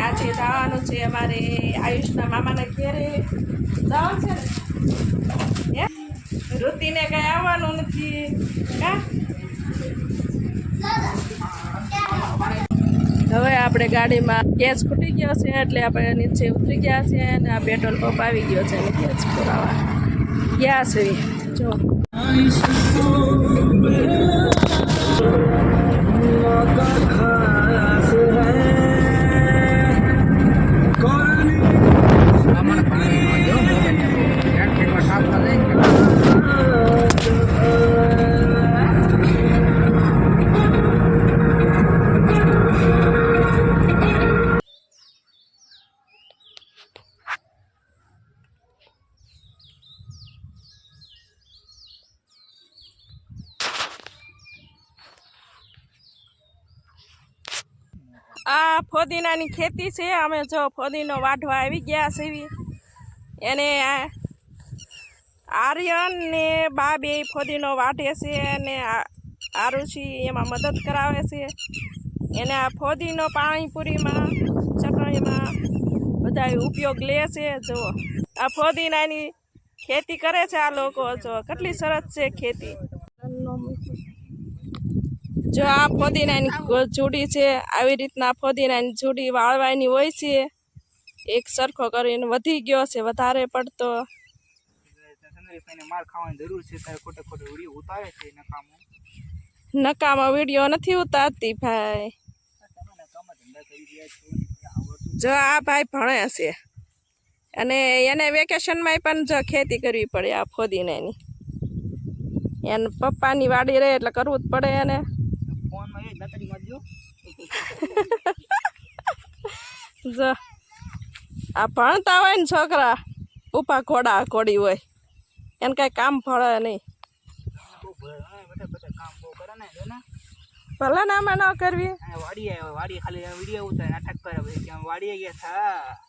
આજે જવાનું છે અમારે આયુષના મામાના ઘેરે જવાનું છે ને ઋતિને કઈ આવવાનું નથી કા હવે આપણે ગાડીમાં ગેસ ખૂટી ગયો છે એટલે આપણે નીચે ઉતરી ગયા છે અને આ પેટ્રોલ પંપ આવી ગયો છે અને ગેસ પુરાવા ગયા છે જો આ ફોદીનાની ખેતી છે અમે જો ફોદીનો વાઢવા આવી ગયા છે એને આર્યન ને બા બે ફોદીનો વાઢે છે અને આરુષિ એમાં મદદ કરાવે છે એને આ ફોદીનો પાણીપુરીમાં ચટણીમાં બધા ઉપયોગ લે છે જો આ ફોદીનાની ખેતી કરે છે આ લોકો જો કેટલી સરસ છે ખેતી જો આ ફોદીનાની જુડી છે આવી રીતના ફોદીનાની જુડી વાળવાની હોય છે એક સરખો કરીને વધી ગયો છે વધારે પડતો નકામો વિડીયો નથી ઉતારતી ભાઈ જો આ ભાઈ ભણે છે અને એને વેકેશનમાં પણ જો ખેતી કરવી પડે આ ફોદીનાની એને પપ્પાની વાડી રહે એટલે કરવું જ પડે એને જો આ ભણતા હોય ને છોકરા ઉપા ઘોડા ઘોડી હોય એને કઈ કામ ભળે નહીં ભલે ને આમાં ન કરવી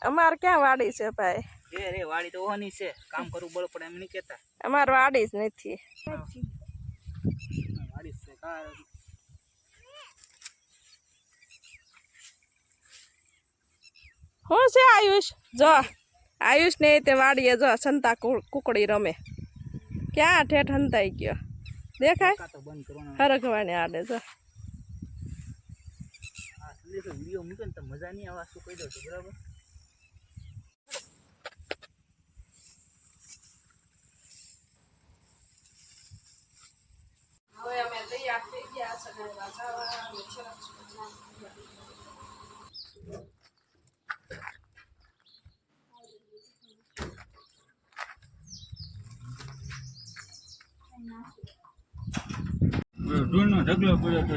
અમારે ક્યાં વાડી છે ભાઈ વાડી તો ઓની છે કામ કરવું બળ પડે એમ નહીં કેતા અમારે વાડી જ નથી શું છે આયુષ જો આયુષ ને તે વાડીએ જો સંતા કુકડી રમે ક્યાં ઠેઠ હંતાઈ ગયો દેખાય હરખવાને આડે જો વિડીયો મૂકે ને તો મજા નહીં આવે શું કહી દઉં છું બરાબર હવે અમે તૈયાર થઈ ગયા સગાઈમાં જવા ઢોલનો ઢગલો પડ્યો તો